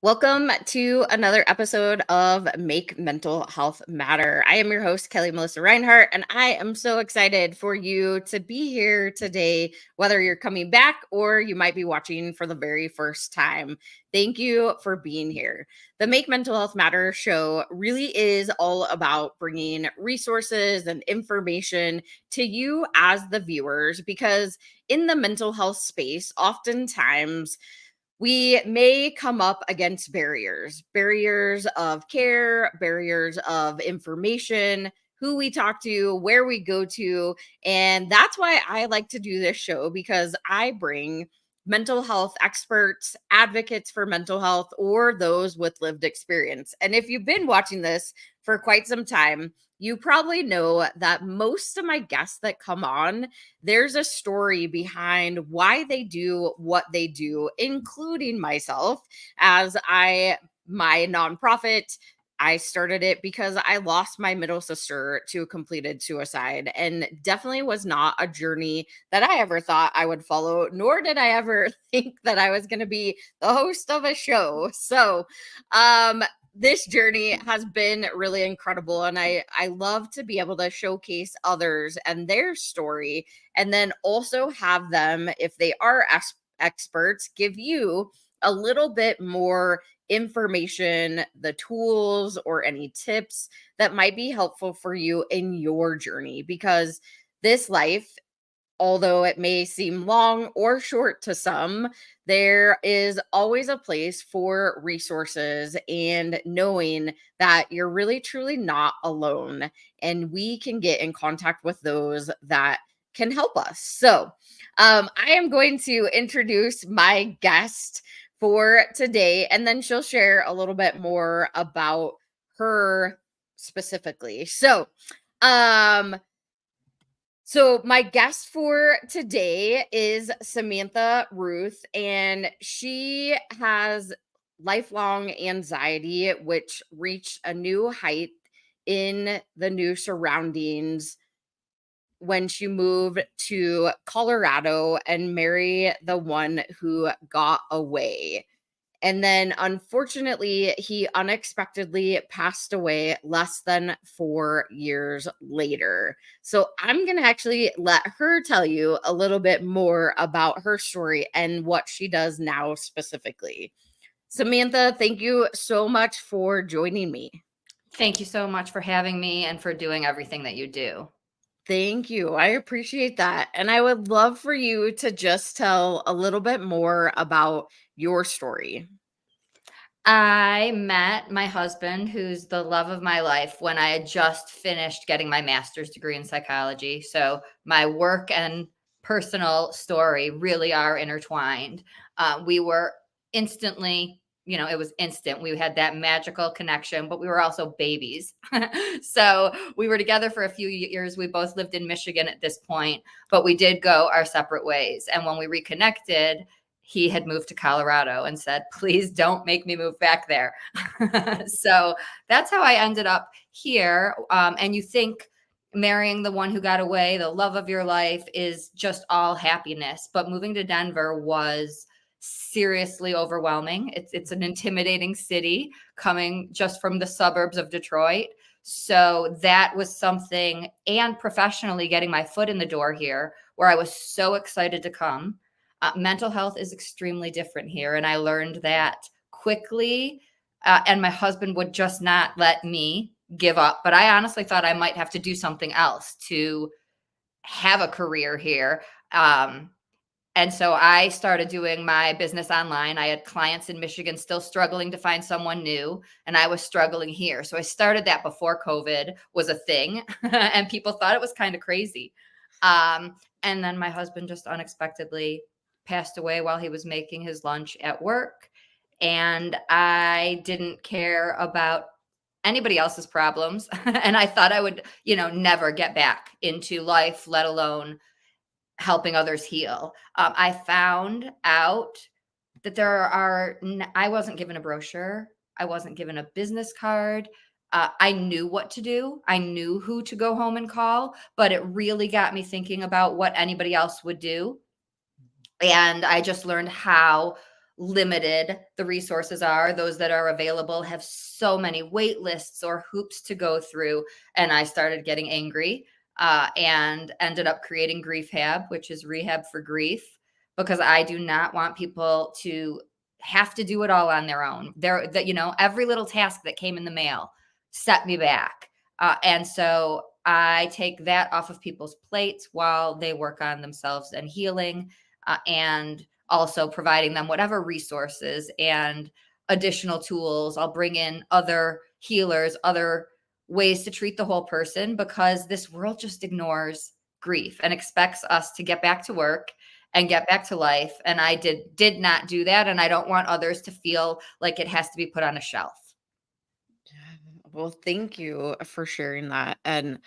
Welcome to another episode of Make Mental Health Matter. I am your host, Kelli Melissa Reinhart, and I am so excited for you to be here today, whether you're coming back or you might be watching for the very first time. Thank you for being here. The Make Mental Health Matter show really is all about bringing resources and information to you as the viewers, because in the mental health space, oftentimes we may come up against barriers of care, barriers of information, who we talk to, where we go to. And that's why I like to do this show, because I bring mental health experts, advocates for mental health, or those with lived experience. And if you've been watching this for quite some time, you probably know that most of my guests that come on, there's a story behind why they do what they do, including myself. My nonprofit, I started it because I lost my middle sister to completed suicide, and definitely was not a journey that I ever thought I would follow, nor did I ever think that I was going to be the host of a show. So, this journey has been really incredible, and I love to be able to showcase others and their story, and then also have them, if they are experts, give you a little bit more information, the tools or any tips that might be helpful for you in your journey, because this life, although it may seem long or short to some, there is always a place for resources and knowing that you're really truly not alone. And we can get in contact with those that can help us. So, I am going to introduce my guest for today, and then she'll share a little bit more about her specifically. So my guest for today is Samantha Ruth, and she has lifelong anxiety, which reached a new height in the new surroundings when she moved to Colorado and married the one who got away. And then unfortunately, he unexpectedly passed away less than 4 years later. So I'm going to actually let her tell you a little bit more about her story and what she does now specifically. Samantha, thank you so much for joining me. Thank you so much for having me and for doing everything that you do. Thank you. I appreciate that. And I would love for you to just tell a little bit more about your story. I met my husband, who's the love of my life, when I had just finished getting my master's degree in psychology. So my work and personal story really are intertwined. We were instantly, it was instant. We had that magical connection, but we were also babies. So we were together for a few years. We both lived in Michigan at this point, but we did go our separate ways. And when we reconnected, he had moved to Colorado and said, please don't make me move back there. So that's how I ended up here. And you think marrying the one who got away, the love of your life, is just all happiness. But moving to Denver was seriously overwhelming. It's an intimidating city coming just from the suburbs of Detroit. So that was something, and professionally getting my foot in the door here, where I was so excited to come. Mental health is extremely different here. And I learned that quickly. And my husband would just not let me give up. But I honestly thought I might have to do something else to have a career here. And so I started doing my business online. I had clients in Michigan still struggling to find someone new, and I was struggling here. So I started that before COVID was a thing, and people thought it was kind of crazy. And then my husband just unexpectedly passed away while he was making his lunch at work. And I didn't care about anybody else's problems. And I thought I would, never get back into life, let alone helping others heal. I found out that I wasn't given a brochure. I wasn't given a business card. I knew what to do. I knew who to go home and call, but it really got me thinking about what anybody else would do. And I just learned how limited the resources are. Those that are available have so many wait lists or hoops to go through. And I started getting angry and ended up creating Griefhab, which is rehab for grief, because I do not want people to have to do it all on their own. Every little task that came in the mail set me back. And so I take that off of people's plates while they work on themselves and healing, and also providing them whatever resources and additional tools. I'll bring in other healers, other ways to treat the whole person, because this world just ignores grief and expects us to get back to work and get back to life. And I did not do that. And I don't want others to feel like it has to be put on a shelf. Well, thank you for sharing that. And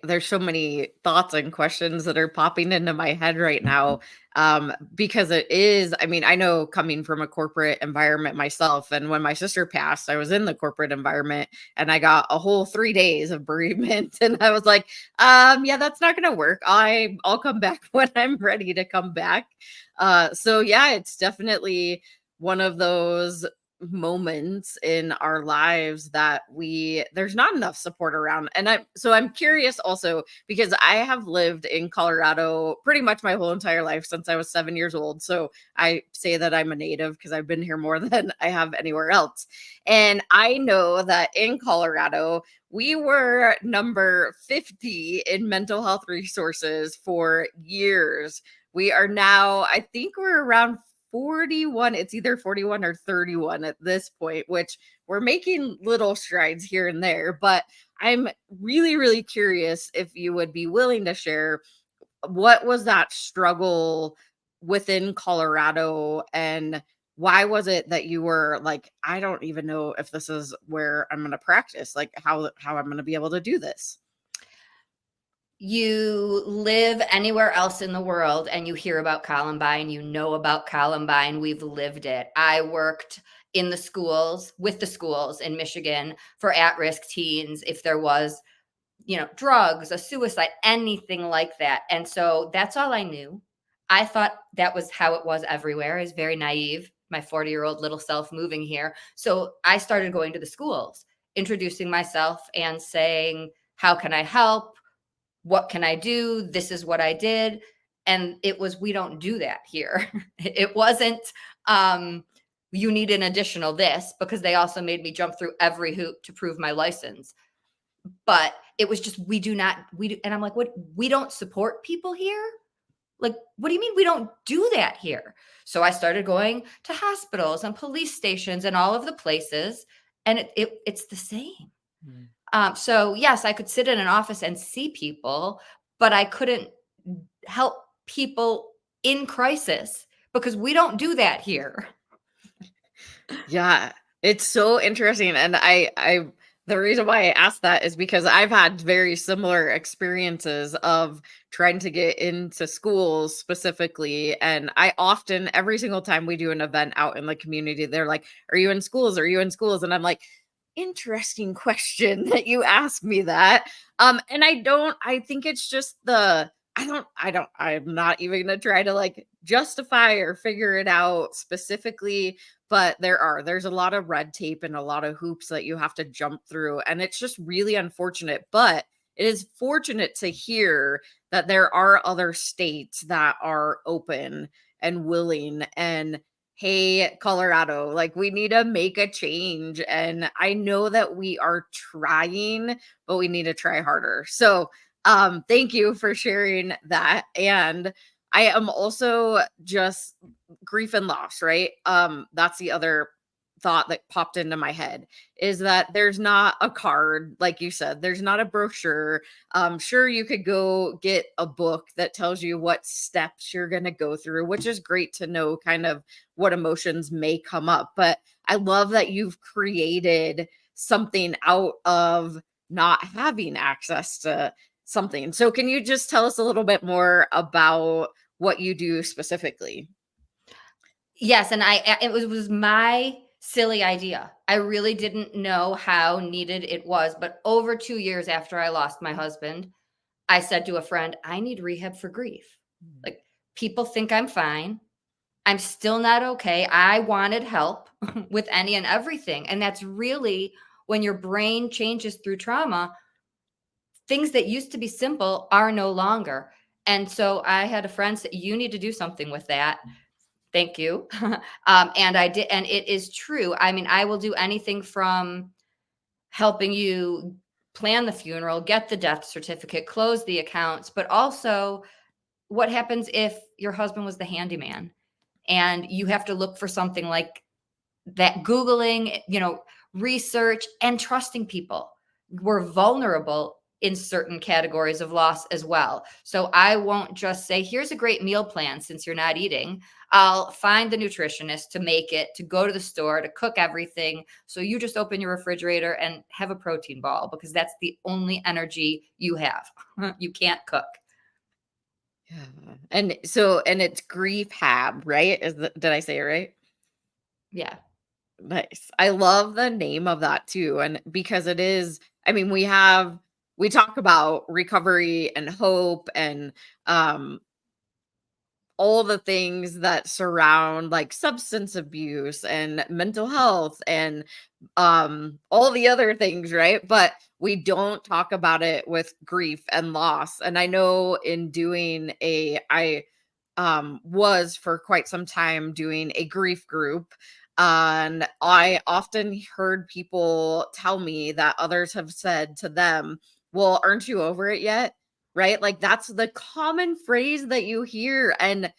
there's so many thoughts and questions that are popping into my head right now. Because it is, I mean, I know coming from a corporate environment myself, and when my sister passed, I was in the corporate environment and I got a whole 3 days of bereavement. And I was like, yeah, that's not going to work. I'll come back when I'm ready to come back. So yeah, it's definitely one of those moments in our lives that there's not enough support around. And I'm curious also, because I have lived in Colorado pretty much my whole entire life since I was 7 years old. So I say that I'm a native because I've been here more than I have anywhere else. And I know that in Colorado we were number 50 in mental health resources for years. We are now, I think we're around 41. It's either 41 or 31 at this point, which we're making little strides here and there. But I'm really, really curious if you would be willing to share, what was that struggle within Colorado, and why was it that you were like, I don't even know if this is where I'm going to practice, like how I'm going to be able to do this? You live anywhere else in the world and you hear about Columbine, you know about Columbine, we've lived it. I worked in the schools, with the schools in Michigan for at-risk teens if there was, drugs, a suicide, anything like that. And so that's all I knew. I thought that was how it was everywhere. I was very naive, my 40-year-old little self moving here. So I started going to the schools, introducing myself and saying, how can I help? What can I do? This is what I did. And it was, we don't do that here. It wasn't, you need an additional this, because they also made me jump through every hoop to prove my license. But it was just, and I'm like, what? We don't support people here? Like, what do you mean we don't do that here? So I started going to hospitals and police stations and all of the places, and it's the same. So yes, I could sit in an office and see people, but I couldn't help people in crisis because we don't do that here. Yeah, it's so interesting. And the reason why I asked that is because I've had very similar experiences of trying to get into schools specifically. And I often, every single time we do an event out in the community, they're like, are you in schools? Are you in schools? And I'm like, interesting question that you asked me that. And I think it's just I'm not even gonna try to like justify or figure it out specifically, but there's a lot of red tape and a lot of hoops that you have to jump through. And it's just really unfortunate, but it is fortunate to hear that there are other states that are open and willing. And hey, Colorado, like we need to make a change. And I know that we are trying, but we need to try harder. So thank you for sharing that. And I am also just grief and loss, right? That's the other thought that popped into my head, is that there's not a card, like you said, there's not a brochure. Sure, you could go get a book that tells you what steps you're going to go through, which is great to know kind of what emotions may come up. But I love that you've created something out of not having access to something. So can you just tell us a little bit more about what you do specifically? Yes, and it was my silly idea. I really didn't know how needed it was, but over 2 years after I lost my husband, I said to a friend, I need rehab for grief. Like, people think I'm fine. I'm still not okay. I wanted help with any and everything. And that's really when your brain changes through trauma, things that used to be simple are no longer. And so I had a friend say, you need to do something with that. Thank you. And I did. And it is true. I mean, I will do anything from helping you plan the funeral, get the death certificate, close the accounts, but also what happens if your husband was the handyman and you have to look for something like that, Googling, research and trusting people. We're vulnerable in certain categories of loss as well. So I won't just say, here's a great meal plan since you're not eating. I'll find the nutritionist to make it, to go to the store, to cook everything. So you just open your refrigerator and have a protein ball because that's the only energy you have. You can't cook. Yeah. And it's Griefhab, right? Did I say it right? Yeah. Nice. I love the name of that too. And because it is, I mean, we talk about recovery and hope and um all the things that surround like substance abuse and mental health and all the other things, right? But we don't talk about it with grief and loss. And I know in doing I was for quite some time doing a grief group, and I often heard people tell me that others have said to them, well, aren't you over it yet? Right? Like that's the common phrase that you hear. And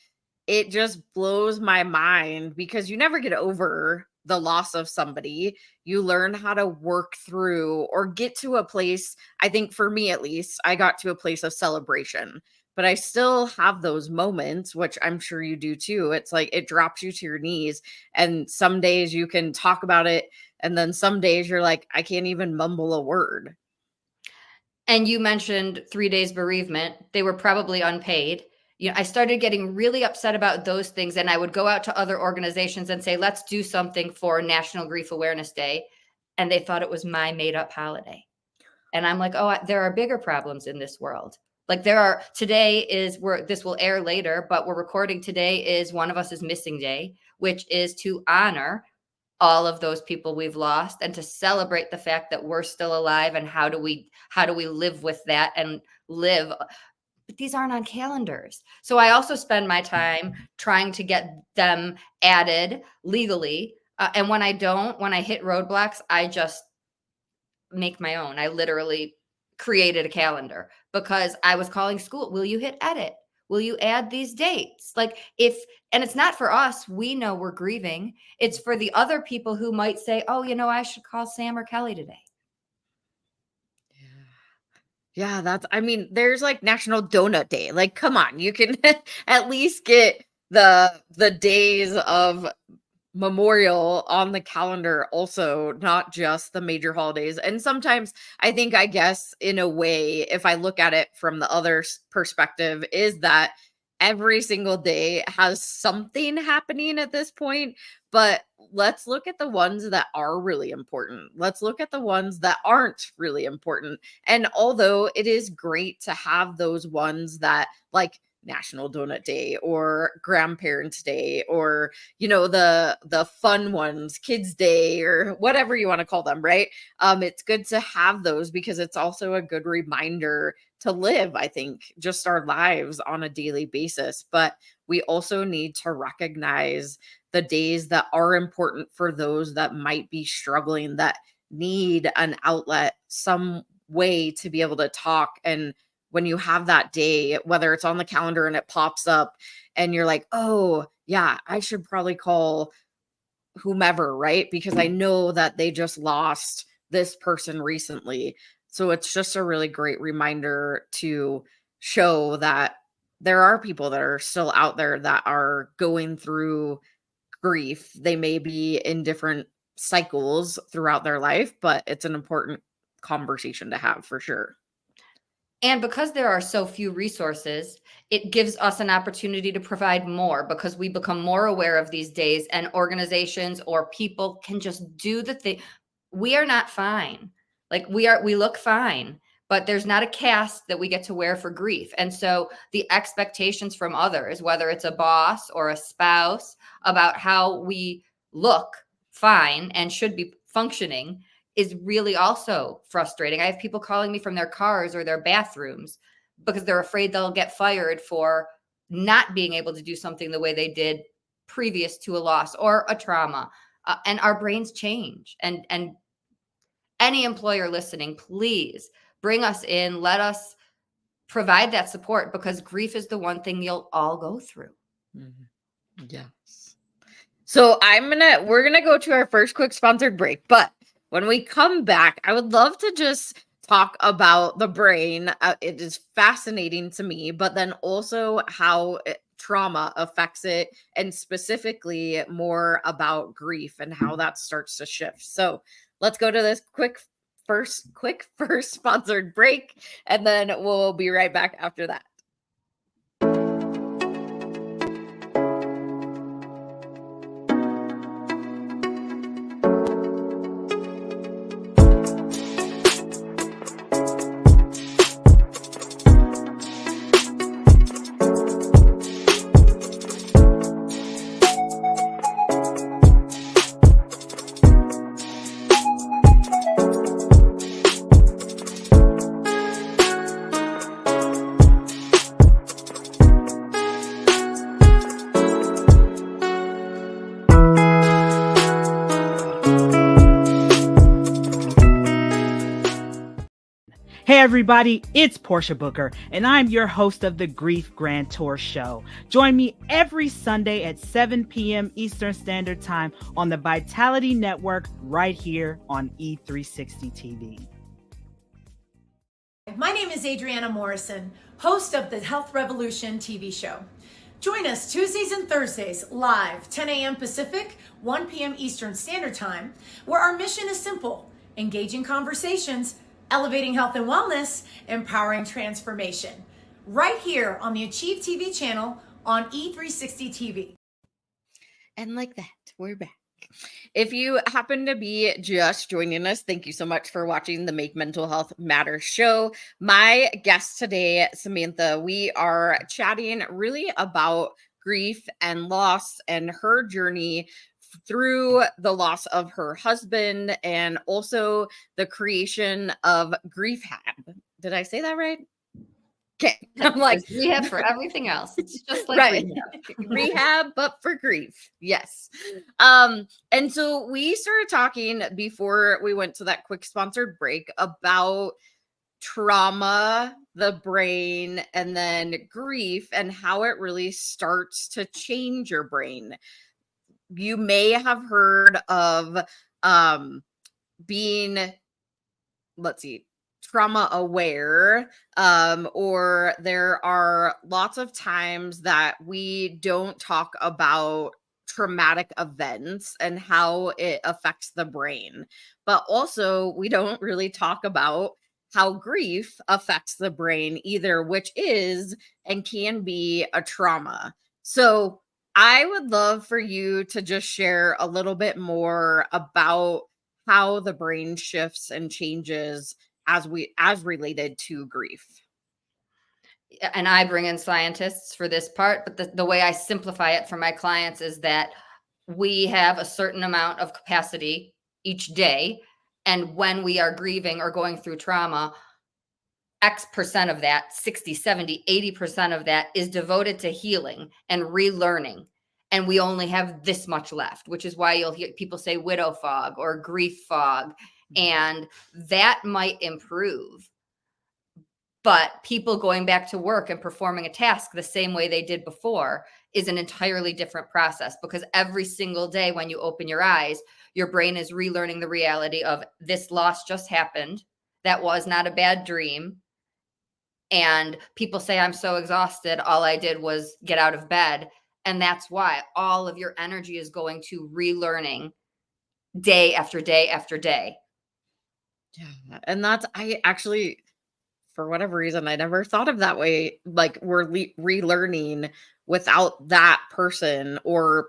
it just blows my mind because you never get over the loss of somebody. You learn how to work through or get to a place. I think for me, at least, I got to a place of celebration, but I still have those moments, which I'm sure you do too. It's like it drops you to your knees. And some days you can talk about it. And then some days you're like, I can't even mumble a word. And you mentioned 3 days bereavement. They were probably unpaid. I started getting really upset about those things, and I would go out to other organizations and say, "Let's do something for National Grief Awareness Day," and they thought it was my made-up holiday. And I'm like, "Oh, there are bigger problems in this world." Like today is where this will air later, but we're recording today is One of Us is Missing Day, which is to honor all of those people we've lost and to celebrate the fact that we're still alive, and how do we live with that and live. But these aren't on calendars. So I also spend my time trying to get them added legally, and when I hit roadblocks, I just make my own. I literally created a calendar because I was calling school. Will you hit edit? Will you add these dates? And it's not for us. We know we're grieving. It's for the other people who might say, oh, I should call Sam or Kelli today. Yeah, I mean, there's like National Donut Day. Like, come on, you can at least get the days of memorial on the calendar also, not just the major holidays. And sometimes I think, I guess, in a way, if I look at it from the other perspective, is that every single day has something happening at this point. But let's look at the ones that are really important. Let's look at the ones that aren't really important. And although it is great to have those ones that, like, National Donut Day or Grandparents Day, or the fun ones, Kids Day, or whatever you want to call them, right? It's good to have those because it's also a good reminder to live, I think, just our lives on a daily basis. But we also need to recognize the days that are important for those that might be struggling, that need an outlet, some way to be able to talk. And when you have that day, whether it's on the calendar and it pops up and you're like, oh, yeah, I should probably call whomever, right? Because I know that they just lost this person recently. So it's just a really great reminder to show that there are people that are still out there that are going through grief. They may be in different cycles throughout their life, but it's an important conversation to have for sure. And because there are so few resources, it gives us an opportunity to provide more because we become more aware of these days, and organizations or people can just do the thing. We are not fine. Like we look fine, but there's not a cast that we get to wear for grief. And so the expectations from others, whether it's a boss or a spouse, about how we look fine and should be functioning is really also frustrating. I have people calling me from their cars or their bathrooms because they're afraid they'll get fired for not being able to do something the way they did previous to a loss or a trauma. And our brains change. And any employer listening, please bring us in. Let us provide that support, because grief is the one thing you'll all go through. Mm-hmm. Yes. So we're gonna go to our first quick sponsored break, but when we come back, I would love to just talk about the brain. It is fascinating to me, but then also how trauma affects it, and specifically more about grief and how that starts to shift. So let's go to this quick first sponsored break, and then we'll be right back after that. Hey everybody, it's Portia Booker, and I'm your host of the Grief Grand Tour Show. Join me every Sunday at 7 p.m. Eastern Standard Time on the Vitality Network right here on E360 TV. My name is Adriana Morrison, host of the Health Revolution TV show. Join us Tuesdays and Thursdays live, 10 a.m. Pacific, 1 p.m. Eastern Standard Time, where our mission is simple: engaging conversations, elevating health and wellness, empowering transformation. Right here on the Achieve TV channel on E360 TV. And like that, we're back. If you happen to be just joining us, thank you so much for watching the Make Mental Health Matter show. My guest today, Samantha, we are chatting really about grief and loss and her journey through the loss of her husband, and also the creation of Griefhab. Did I say that right? Okay. I'm like, There's rehab for everything else. It's just like right. rehab. Rehab, but for grief. Yes. And so we started talking before we went to that quick sponsored break about trauma, the brain, and then grief, and how it really starts to change your brain. You may have heard of being, let's see, trauma aware, or there are lots of times that we don't talk about traumatic events and how it affects the brain, but also we don't really talk about how grief affects the brain either, which is and can be a trauma. So I would love for you to just share a little bit more about how the brain shifts and changes as related to grief. And I bring in scientists for this part, but the way I simplify it for my clients is that we have a certain amount of capacity each day. And when we are grieving or going through trauma, X percent of that, 60, 70, 80% of that is devoted to healing and relearning. And we only have this much left, which is why you'll hear people say widow fog or grief fog. And that might improve. But people going back to work and performing a task the same way they did before is an entirely different process, because every single day when you open your eyes, your brain is relearning the reality of this loss just happened. That was not a bad dream. And people say, I'm so exhausted. All I did was get out of bed. And that's why all of your energy is going to relearning day after day after day. Yeah. And I actually, for whatever reason, I never thought of that way. Like we're relearning without that person, or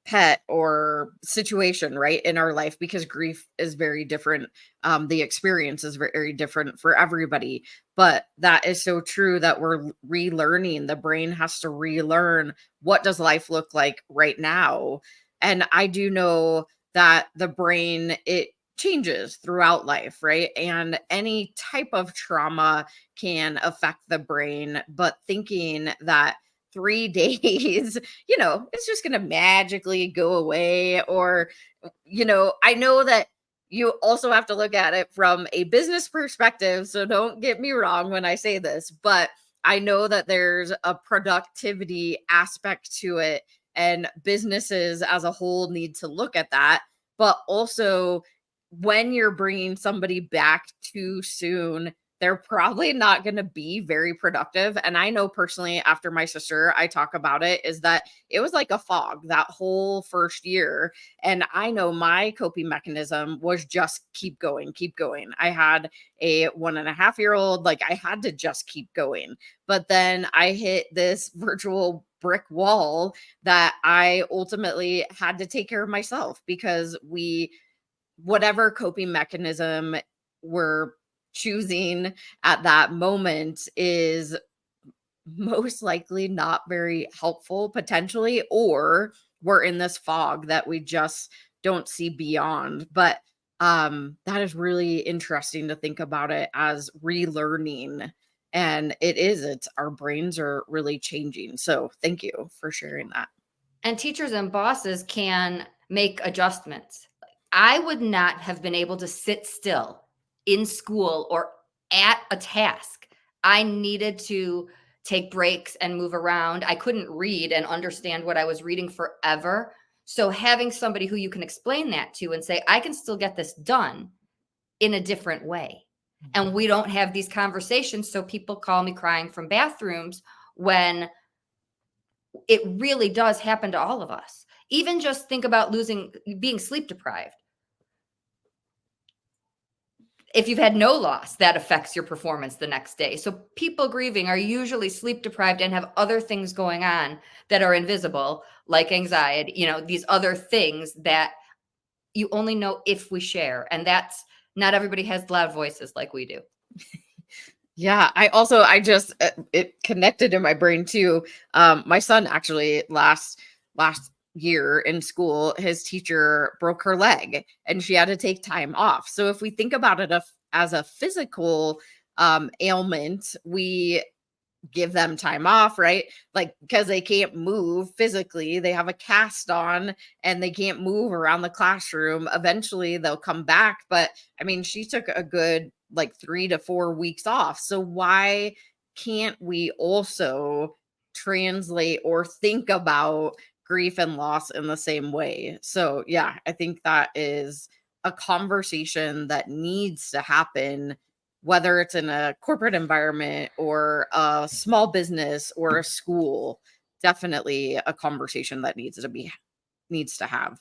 pet or situation, right, in our life, because grief is very different. The experience is very different for everybody. But that is so true that we're relearning. The brain has to relearn, what does life look like right now? And I do know that the brain, it changes throughout life, right? And any type of trauma can affect the brain, but thinking that 3 days, it's just going to magically go away. Or, I know that you also have to look at it from a business perspective. So don't get me wrong when I say this, but I know that there's a productivity aspect to it, and businesses as a whole need to look at that. But also, when you're bringing somebody back too soon, they're probably not going to be very productive. And I know personally, after my sister, I talk about it, is that it was like a fog that whole first year. And I know my coping mechanism was just keep going, keep going. I had a 1.5-year-old, like I had to just keep going. But then I hit this virtual brick wall that I ultimately had to take care of myself, because whatever coping mechanism we're choosing at that moment is most likely not very helpful potentially, or we're in this fog that we just don't see beyond. But that is really interesting to think about it as relearning. And it's our brains are really changing. So thank you for sharing that. And teachers and bosses can make adjustments. I would not have been able to sit still in school or at a task. I needed to take breaks and move around. I couldn't read and understand what I was reading forever. So having somebody who you can explain that to and say, I can still get this done in a different way. And we don't have these conversations. So people call me crying from bathrooms when it really does happen to all of us. Even just think about being sleep deprived. If you've had no loss, that affects your performance the next day. So people grieving are usually sleep deprived and have other things going on that are invisible, like anxiety, these other things that you only know if we share. And that's not everybody has loud voices like we do. Yeah, it connected in my brain too. My son actually last year in school, his teacher broke her leg and she had to take time off. So if we think about it as a physical ailment, we give them time off, right? Like, because they can't move physically, they have a cast on and they can't move around the classroom. Eventually they'll come back. But I mean, she took a good 3 to 4 weeks off. So why can't we also translate or think about grief and loss in the same way? So yeah, I think that is a conversation that needs to happen, whether it's in a corporate environment or a small business or a school. Definitely a conversation that needs to have.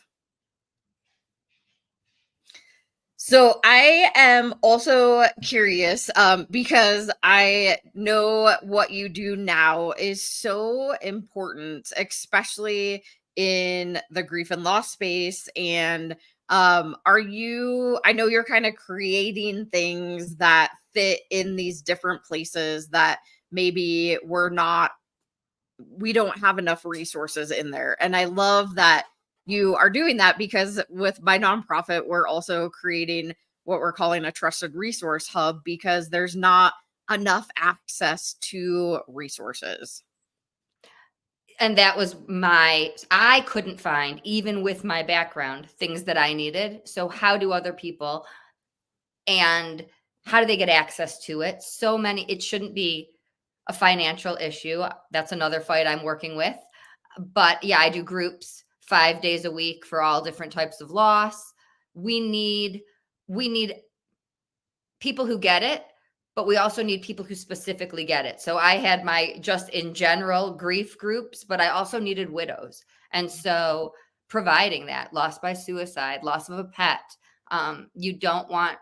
So I am also curious, because I know what you do now is so important, especially in the grief and loss space. And I know you're kind of creating things that fit in these different places that maybe we don't have enough resources in there. And I love that you are doing that, because with my nonprofit, we're also creating what we're calling a trusted resource hub, because there's not enough access to resources. And that was I couldn't find, even with my background, things that I needed. So how do other people, and how do they get access to it? So many, it shouldn't be a financial issue. That's another fight I'm working with. But yeah, I do groups 5 days a week for all different types of loss. We need people who get it, but we also need people who specifically get it. So I had my just in general grief groups, but I also needed widows. And so providing that loss by suicide, loss of a pet, you don't want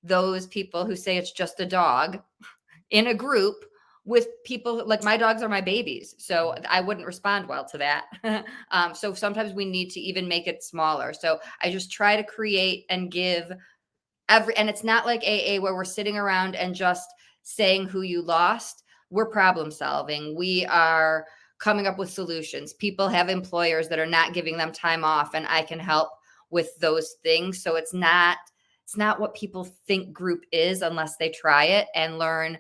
those people who say it's just a dog in a group with people, like my dogs are my babies, so I wouldn't respond well to that. So sometimes we need to even make it smaller. So I just try to create and give and it's not like AA where we're sitting around and just saying who you lost. We're problem solving. We are coming up with solutions. People have employers that are not giving them time off, and I can help with those things. So it's not what people think group is unless they try it and learn.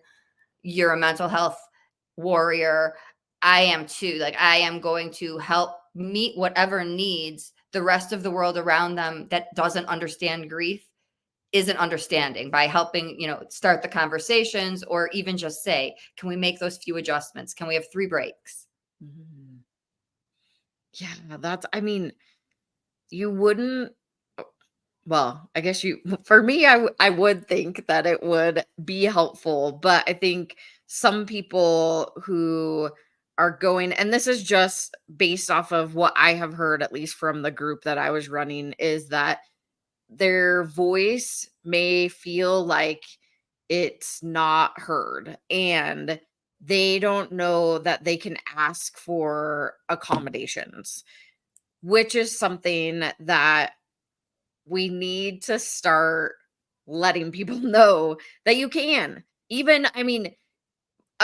You're a mental health warrior. I am too. Like, I am going to help meet whatever needs the rest of the world around them that doesn't understand grief isn't understanding, by helping, start the conversations, or even just say, can we make those few adjustments? Can we have 3 breaks? Mhm. Yeah, you wouldn't, well, I guess for me, I would think that it would be helpful, but I think some people who are going, and this is just based off of what I have heard, at least from the group that I was running, is that their voice may feel like it's not heard, and they don't know that they can ask for accommodations, which is something that we need to start letting people know that you can. Even,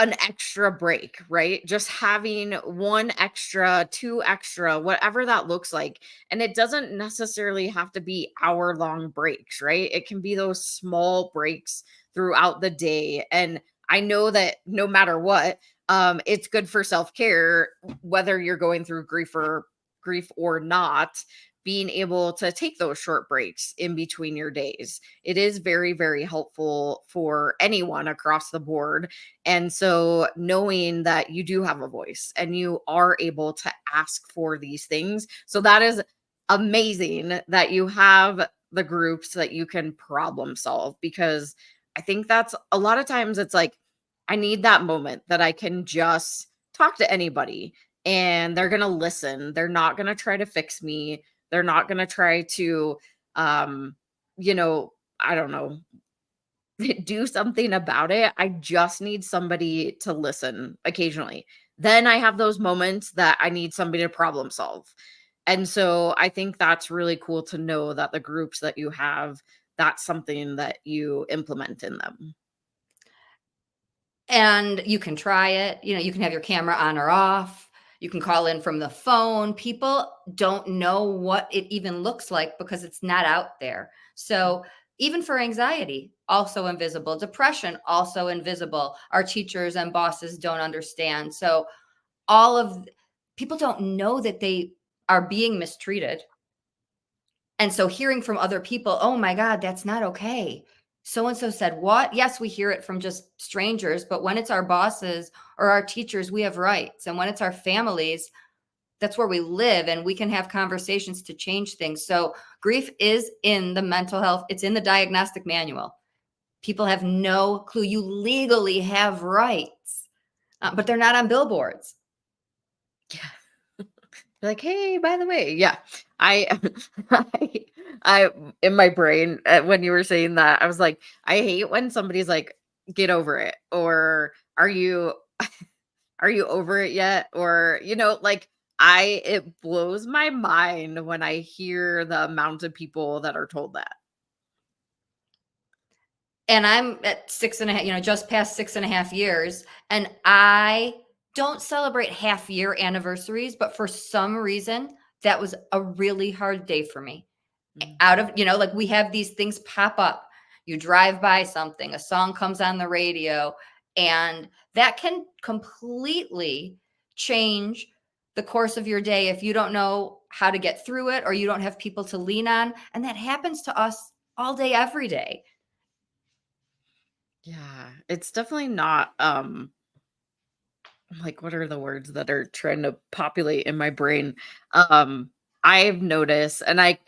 an extra break, right? Just having 1 extra, 2 extra, whatever that looks like. And it doesn't necessarily have to be hour-long breaks, right? It can be those small breaks throughout the day. And I know that no matter what, it's good for self-care, whether you're going through grief or not. Being able to take those short breaks in between your days, it is very, very helpful for anyone across the board. And so knowing that you do have a voice and you are able to ask for these things. So that is amazing that you have the groups that you can problem solve, because I think that's a lot of times it's like, I need that moment that I can just talk to anybody and they're going to listen. They're not going to try to fix me. They're not going to try to, I don't know, do something about it. I just need somebody to listen occasionally. Then I have those moments that I need somebody to problem solve. And so I think that's really cool to know that the groups that you have, that's something that you implement in them. And you can try it. You can have your camera on or off. You can call in from the phone. People don't know what it even looks like because it's not out there. So even for anxiety, also invisible. Depression, also invisible. Our teachers and bosses don't understand. So people don't know that they are being mistreated. And so hearing from other people, oh my God, that's not okay. So-and-so said what? Yes, we hear it from just strangers, but when it's our bosses or our teachers, we have rights. And when it's our families, that's where we live, and we can have conversations to change things. So grief is in the mental health. It's in the diagnostic manual. People have no clue. You legally have rights, but they're not on billboards. Yeah. Like, hey, by the way, yeah, I, I, in my brain, when you were saying that, I was like, I hate when somebody's like, get over it, or are you, are you over it yet? Or, like, it blows my mind when I hear the amount of people that are told that. And I'm at 6.5, just past 6.5 years. And I don't celebrate half year anniversaries, but for some reason, that was a really hard day for me. Out of, like, we have these things pop up. You drive by something, a song comes on the radio, and that can completely change the course of your day if you don't know how to get through it, or you don't have people to lean on. And that happens to us all day, every day. Yeah, it's definitely not, like, what are the words that are trying to populate in my brain? I've noticed, and I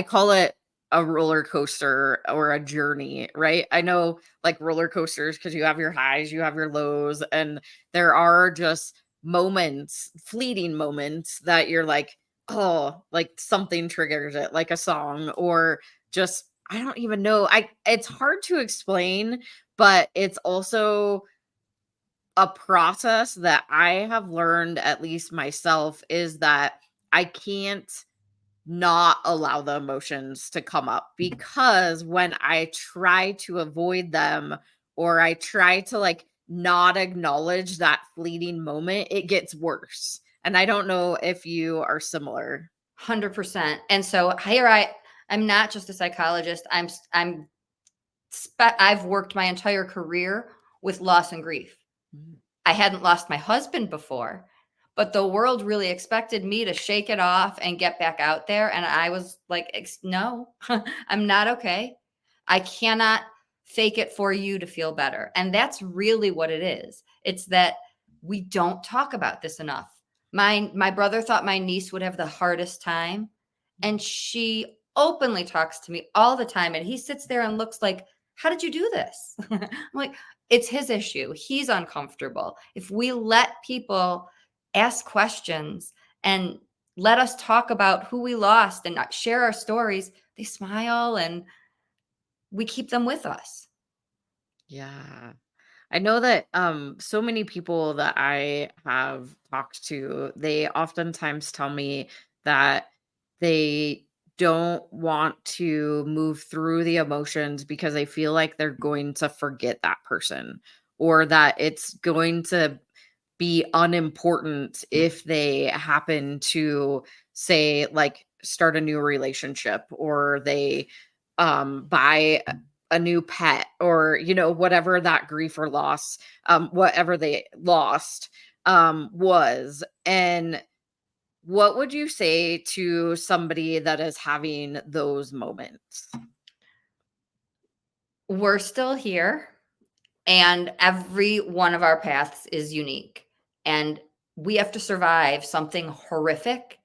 call it a roller coaster or a journey, right? I know, like, roller coasters, because you have your highs, you have your lows, and there are just moments, fleeting moments, that you're like, oh, like something triggers it, like a song, or just, I don't even know. It's hard to explain, but it's also a process that I have learned, at least myself, is that I can't not allow the emotions to come up, because when I try to avoid them, or I try to like not acknowledge that fleeting moment, it gets worse. And I don't know if you are similar. 100%. And so here I'm not just a psychologist. I've worked my entire career with loss and grief. Mm. I hadn't lost my husband before, but the world really expected me to shake it off and get back out there. And I was like, no, I'm not okay. I cannot fake it for you to feel better. And that's really what it is. It's that we don't talk about this enough. My brother thought my niece would have the hardest time, and she openly talks to me all the time. And he sits there and looks like, how did you do this? I'm like, it's his issue. He's uncomfortable. If we let people ask questions and let us talk about who we lost and share our stories, they smile and we keep them with us. Yeah. I know that so many people that I have talked to, they oftentimes tell me that they don't want to move through the emotions because they feel like they're going to forget that person, or that it's going to be unimportant if they happen to, say, like start a new relationship, or they buy a new pet, or whatever that grief or loss, whatever they lost was. And what would you say to somebody that is having those moments? We're still here, and every one of our paths is unique, and we have to survive something horrific.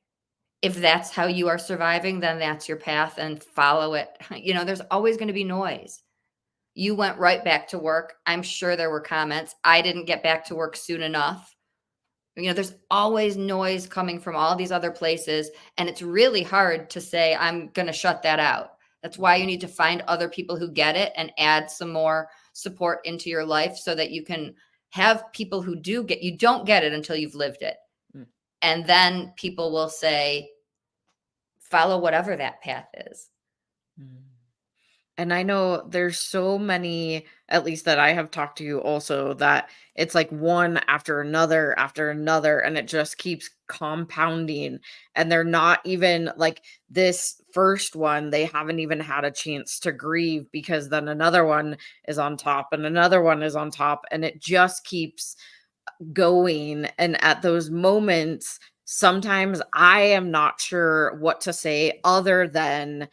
If that's how you are surviving, then that's your path, and follow it. There's always going to be noise. You went right back to work. I'm sure there were comments. I didn't get back to work soon enough. There's always noise coming from all these other places. And it's really hard to say, I'm going to shut that out. That's why you need to find other people who get it and add some more support into your life, so that you can have people who you don't get it until you've lived it. Mm. And then people will say, follow whatever that path is. Mm. And I know there's so many, at least that I have talked to you also, that it's like one after another, and it just keeps compounding. And they're not even like, this first one, they haven't even had a chance to grieve, because then another one is on top and another one is on top, and it just keeps going. And at those moments, sometimes I am not sure what to say other than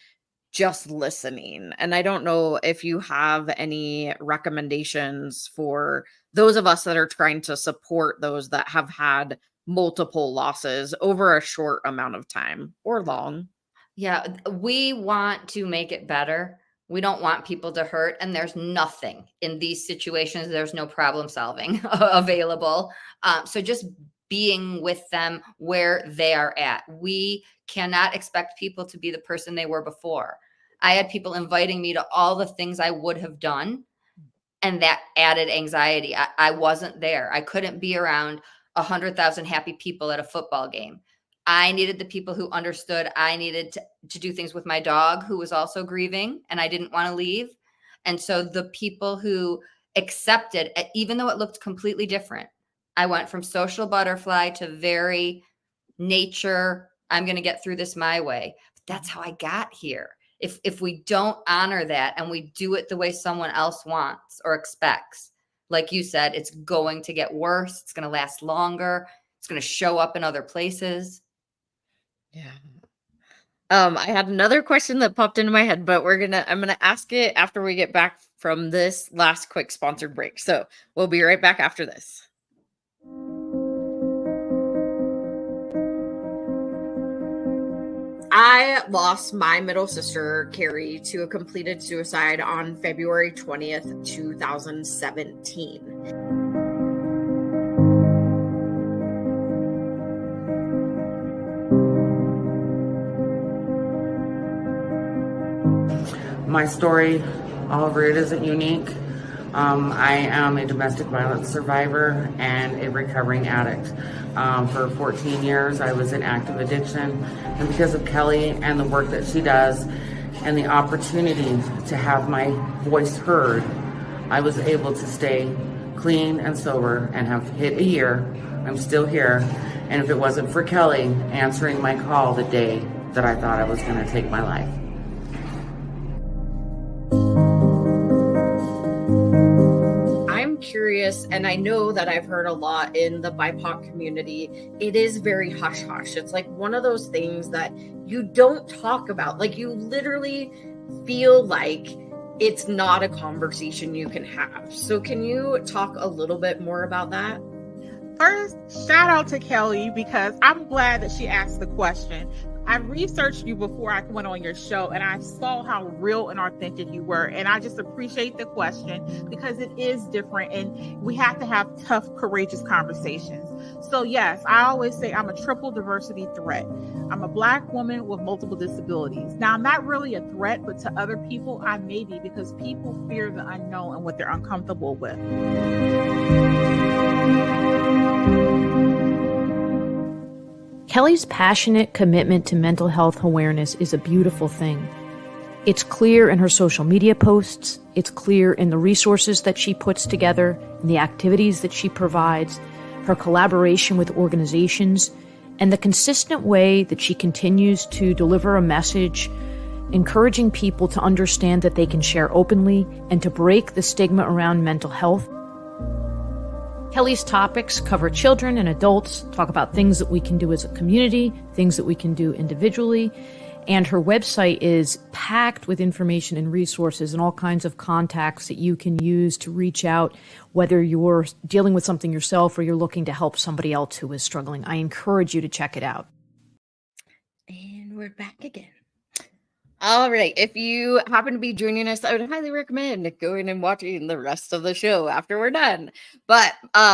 just listening. And I don't know if you have any recommendations for those of us that are trying to support those that have had multiple losses over a short amount of time, or long. Yeah, we want to make it better. We don't want people to hurt. And there's nothing in these situations. There's no problem solving available. So just being with them where they are at. We cannot expect people to be the person they were before. I had people inviting me to all the things I would have done, and that added anxiety. I wasn't there. I couldn't be around 100,000 happy people at a football game. I needed the people who understood I needed to do things with my dog, who was also grieving, and I didn't want to leave. And so the people who accepted, even though it looked completely different, I went from social butterfly to very nature. I'm going to get through this my way. But that's how I got here. If we don't honor that and we do it the way someone else wants or expects, like you said, it's going to get worse. It's going to last longer. It's going to show up in other places. Yeah. I had another question that popped into my head, but I'm gonna ask it after we get back from this last quick sponsored break. So we'll be right back after this. I lost my middle sister, Carrie, to a completed suicide on February 20th, 2017. My story, all of it isn't unique. I am a domestic violence survivor and a recovering addict. For 14 years, I was in active addiction, and because of Kelli and the work that she does and the opportunity to have my voice heard, I was able to stay clean and sober and have hit a year. I'm still here. And if it wasn't for Kelli answering my call the day that I thought I was going to take my life. I'm curious, and I know that I've heard a lot in the BIPOC community, it is very hush-hush. It's like one of those things that you don't talk about. Like, you literally feel like it's not a conversation you can have. So can you talk a little bit more about that? First, shout out to Kelli, because I'm glad that she asked the question. I researched you before I went on your show, and I saw how real and authentic you were. And I just appreciate the question, because it is different, and we have to have tough, courageous conversations. So yes, I always say I'm a triple diversity threat. I'm a Black woman with multiple disabilities. Now, I'm not really a threat, but to other people, I may be, because people fear the unknown and what they're uncomfortable with. Kelli's passionate commitment to mental health awareness is a beautiful thing. It's clear in her social media posts, it's clear in the resources that she puts together, in the activities that she provides, her collaboration with organizations, and the consistent way that she continues to deliver a message encouraging people to understand that they can share openly and to break the stigma around mental health. Kelli's topics cover children and adults, talk about things that we can do as a community, things that we can do individually, and her website is packed with information and resources and all kinds of contacts that you can use to reach out, whether you're dealing with something yourself or you're looking to help somebody else who is struggling. I encourage you to check it out. And we're back again. All right. If you happen to be joining us, I would highly recommend going and watching the rest of the show after we're done. But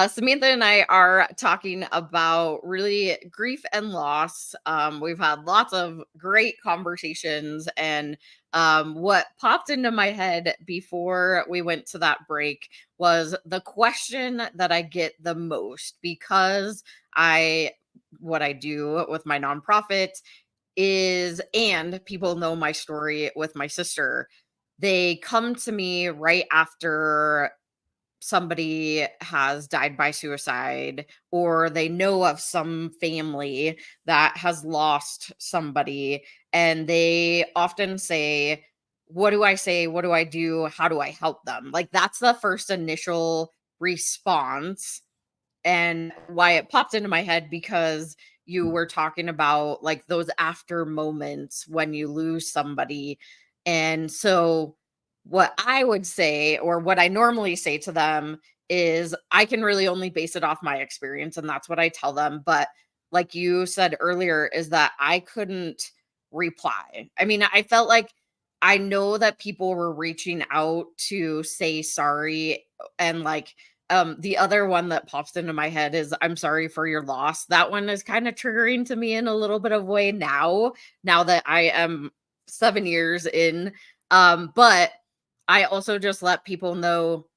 Samantha and I are talking about really grief and loss. We've had lots of great conversations, and what popped into my head before we went to that break was the question that I get the most, because what I do with my nonprofit is, and people know my story with my sister, they come to me right after somebody has died by suicide, or they know of some family that has lost somebody, and they often say, what do I say? What do I do? How do I help them? Like, that's the first initial response. And why it popped into my head, because you were talking about like those after moments when you lose somebody. And so what I would say, or what I normally say to them, is I can really only base it off my experience, and that's what I tell them. But like you said earlier, is that I couldn't reply. I mean, I felt like I know that people were reaching out to say sorry, and like the other one that pops into my head is I'm sorry for your loss. That one is kind of triggering to me in a little bit of way now that I am 7 years in. But I also just let people know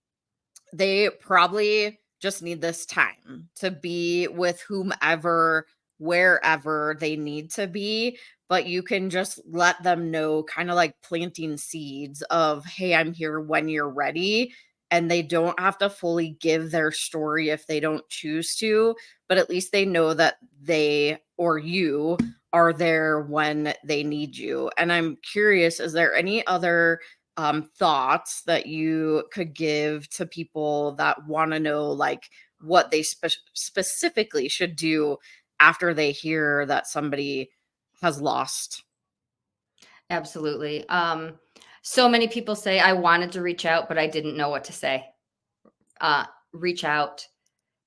they probably just need this time to be with whomever, wherever they need to be. But you can just let them know, kind of like planting seeds of, hey, I'm here when you're ready. And they don't have to fully give their story if they don't choose to, but at least they know that they or you are there when they need you. And I'm curious, is there any other thoughts that you could give to people that want to know like what they specifically should do after they hear that somebody has lost? Absolutely. So many people say, I wanted to reach out, but I didn't know what to say. Reach out.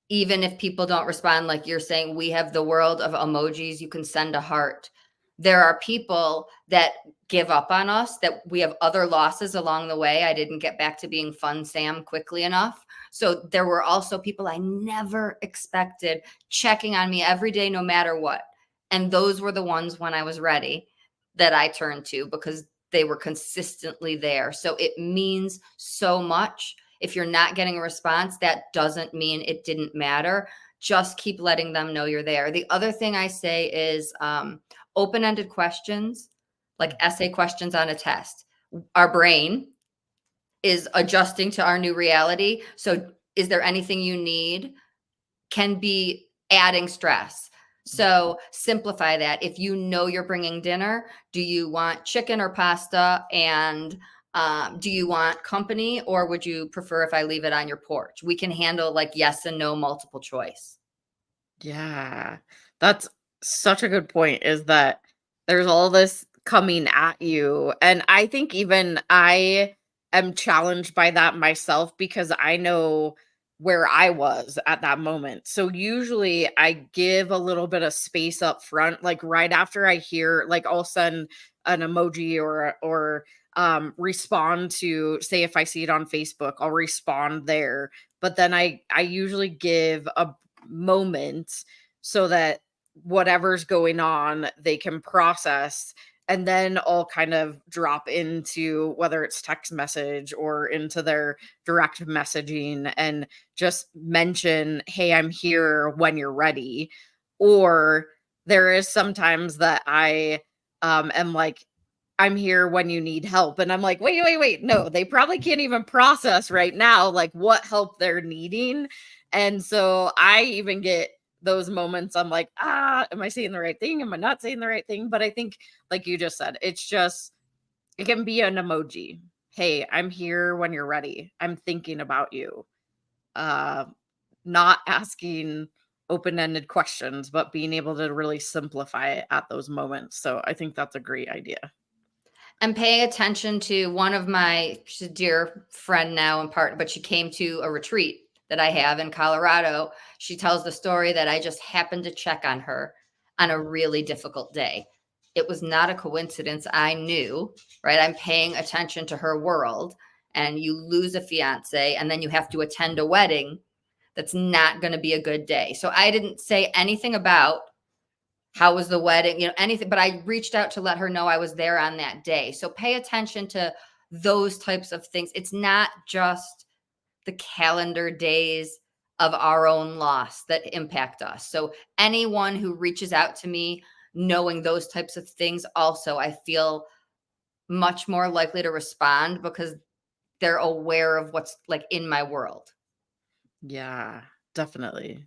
Even if people don't respond, like you're saying, we have the world of emojis. You can send a heart. There are people that give up on us, that we have other losses along the way. I didn't get back to being fun Sam quickly enough. So there were also people I never expected checking on me every day, no matter what. And those were the ones when I was ready that I turned to, because they were consistently there. So it means so much. If you're not getting a response, that doesn't mean it didn't matter. Just keep letting them know you're there. The other thing I say is open-ended questions, like essay questions on a test. Our brain is adjusting to our new reality. So is there anything you need? Can be adding stress. So simplify that. If you know you're bringing dinner, do you want chicken or pasta? And do you want company, or would you prefer if I leave it on your porch? We can handle like yes and no multiple choice. Yeah, that's such a good point, is that there's all this coming at you. And I think even I am challenged by that myself, because I know where I was at that moment. So usually I give a little bit of space up front, like right after I hear, like I'll send an emoji or respond to, say, if I see it on Facebook, I'll respond there. But then I usually give a moment so that whatever's going on they can process, and then I'll kind of drop into, whether it's text message or into their direct messaging, and just mention, hey, I'm here when you're ready. Or there is sometimes that I am like, I'm here when you need help. And I'm like, wait. No, they probably can't even process right now, like what help they're needing. And so I even get those moments. I'm like, am I saying the right thing? Am I not saying the right thing? But I think, like you just said, it's just, it can be an emoji. Hey, I'm here when you're ready. I'm thinking about you. Not asking open-ended questions, but being able to really simplify it at those moments. So I think that's a great idea. And paying attention to one of my, she's a dear friend now and partner, but she came to a retreat that I have in Colorado. She tells the story that I just happened to check on her on a really difficult day. It was not a coincidence. I knew, right? I'm paying attention to her world, and you lose a fiance and then you have to attend a wedding. That's not going to be a good day. So I didn't say anything about how was the wedding, anything, but I reached out to let her know I was there on that day. So pay attention to those types of things. It's not just the calendar days of our own loss that impact us. So anyone who reaches out to me knowing those types of things, also, I feel much more likely to respond because they're aware of what's like in my world. Yeah, definitely.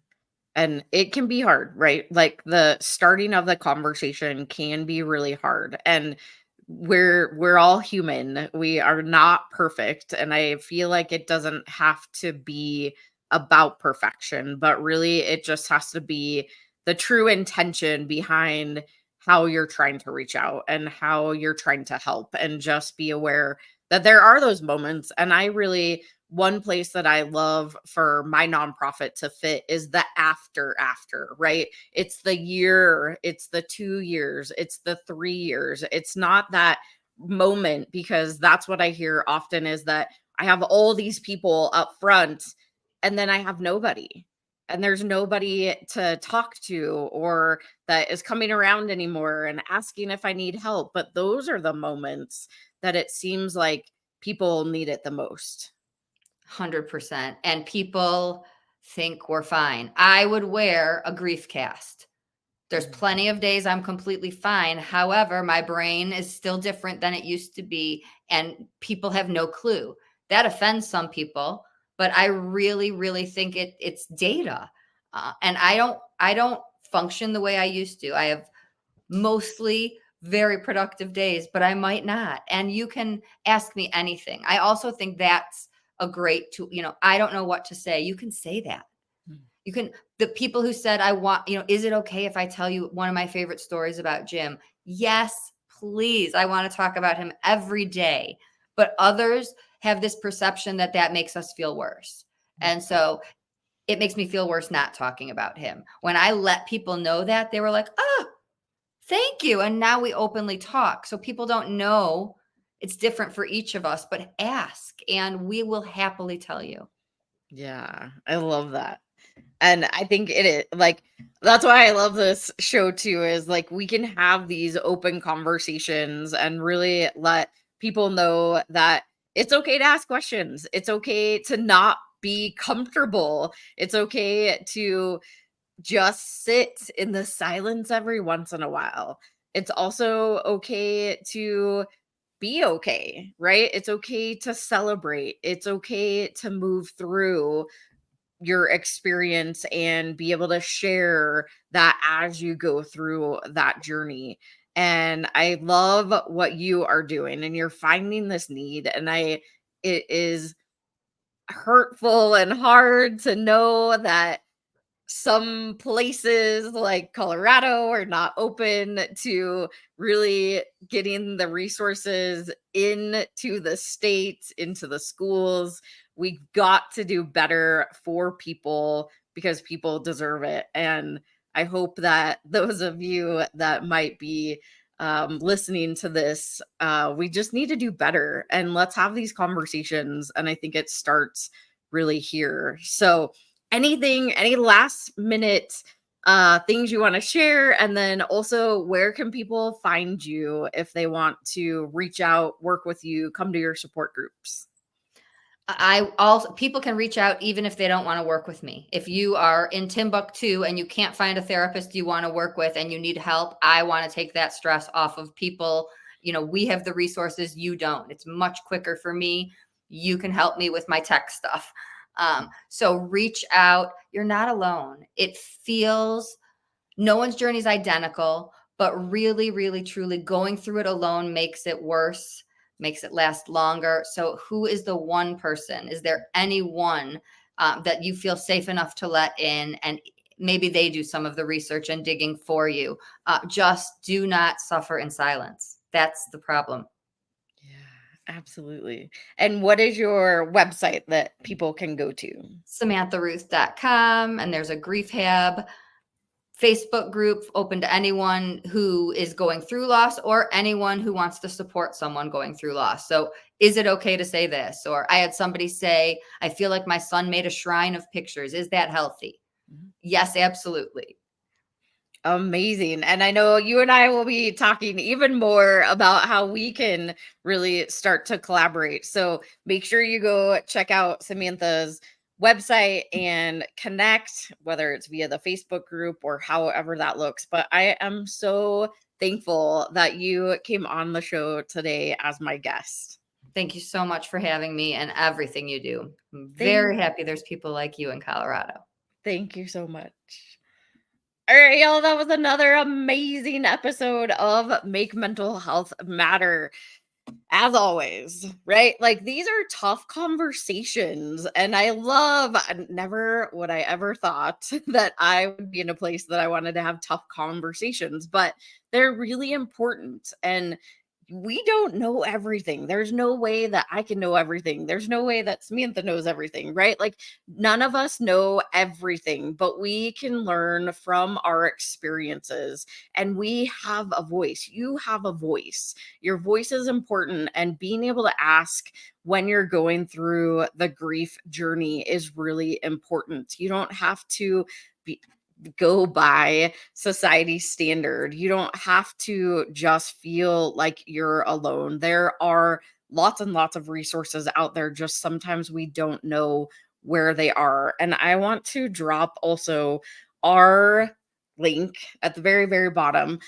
And it can be hard, right? Like the starting of the conversation can be really hard. And we're all human. We are not perfect. And I feel like it doesn't have to be about perfection, but really it just has to be the true intention behind how you're trying to reach out and how you're trying to help, and just be aware that there are those moments. And I really, one place that I love for my nonprofit to fit is the after, right? It's the year, it's the 2 years, it's the 3 years. It's not that moment, because that's what I hear often, is that I have all these people up front and then I have nobody. And there's nobody to talk to or that is coming around anymore and asking if I need help. But those are the moments that it seems like people need it the most. 100%. And people think we're fine. I would wear a grief cast. There's plenty of days I'm completely fine. However, my brain is still different than it used to be. And people have no clue. That offends some people, but I really, really think it's data. And I don't function the way I used to. I have mostly very productive days, but I might not. And you can ask me anything. I also think that's a great tool. I don't know what to say. You can say that. You can, the people who said, I want, is it okay if I tell you one of my favorite stories about Jim? Yes, please. I want to talk about him every day. But others have this perception that makes us feel worse. And so it makes me feel worse not talking about him. When I let people know that, they were like, oh, thank you. And now we openly talk. So people don't know, it's different for each of us, but ask and we will happily tell you. Yeah, I love that. And I think it is like, that's why I love this show too, is like we can have these open conversations and really let people know that It's okay to ask questions. It's okay to not be comfortable. It's okay to just sit in the silence every once in a while. It's also okay to be okay, right? It's okay to celebrate. It's okay to move through your experience and be able to share that as you go through that journey. And I love what you are doing, and you're finding this need. And it is hurtful and hard to know that some places like Colorado are not open to really getting the resources into the state, into the schools. We got to do better for people because people deserve it. And I hope that those of you that might be listening to this, we just need to do better, and let's have these conversations. And I think it starts really here. So, any last minute things you want to share, and then also where can people find you if they want to reach out, work with you, come to your support groups? I also, people can reach out even if they don't want to work with me. If you are in Timbuktu and you can't find a therapist you want to work with and you need help, I want to take that stress off of people. We have the resources, you don't. It's much quicker for me. You can help me with my tech stuff. So reach out. You're not alone. It feels, no one's journey is identical, but really, really, truly going through it alone makes it worse, makes it last longer. So who is the one person? Is there anyone that you feel safe enough to let in, and maybe they do some of the research and digging for you? Just do not suffer in silence. That's the problem. Yeah, absolutely. And what is your website that people can go to? SamanthaRuth.com. And there's a Griefhab Facebook group open to anyone who is going through loss or anyone who wants to support someone going through loss. So is it okay to say this? Or I had somebody say, I feel like my son made a shrine of pictures. Is that healthy? Mm-hmm. Yes, absolutely. Amazing. And I know you and I will be talking even more about how we can really start to collaborate. So make sure you go check out Samantha's website and connect, whether it's via the Facebook group or however that looks. But I am so thankful that you came on the show today as my guest. Thank you so much for having me and everything you do. I'm very happy there's people like you in Colorado. Thank you so much. All right, y'all, that was another amazing episode of Make Mental Health Matter. As always, right? Like, these are tough conversations, and never would I ever thought that I would be in a place that I wanted to have tough conversations, but they're really important. And we don't know everything. There's no way that I can know everything. There's no way that Samantha knows everything, right? Like, none of us know everything, but we can learn from our experiences, and we have a voice. You have a voice. Your voice is important, and being able to ask when you're going through the grief journey is really important. You don't have to go by society standard. You don't have to just feel like you're alone. There are lots and lots of resources out there. Just sometimes we don't know where they are. And I want to drop also our link at the very, very bottom.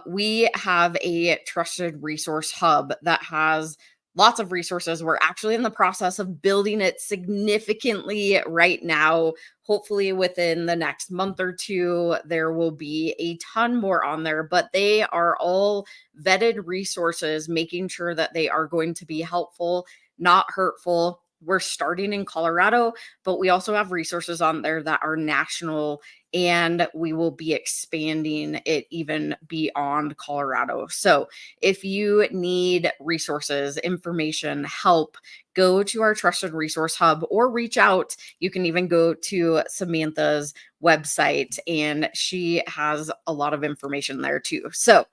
We have a trusted resource hub that has lots of resources. We're actually in the process of building it significantly right now. Hopefully within the next month or two, there will be a ton more on there, but they are all vetted resources, making sure that they are going to be helpful, not hurtful. We're starting in Colorado, but we also have resources on there that are national, and we will be expanding it even beyond Colorado. So if you need resources, information, help, go to our trusted resource hub or reach out. You can even go to Samantha's website, and she has a lot of information there too. So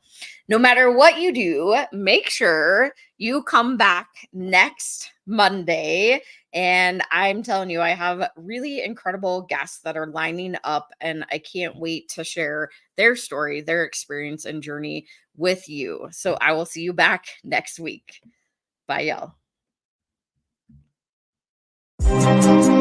no matter what you do, make sure you come back next Monday. And I'm telling you, I have really incredible guests that are lining up, and I can't wait to share their story, their experience and journey with you. So I will see you back next week. Bye, y'all. you.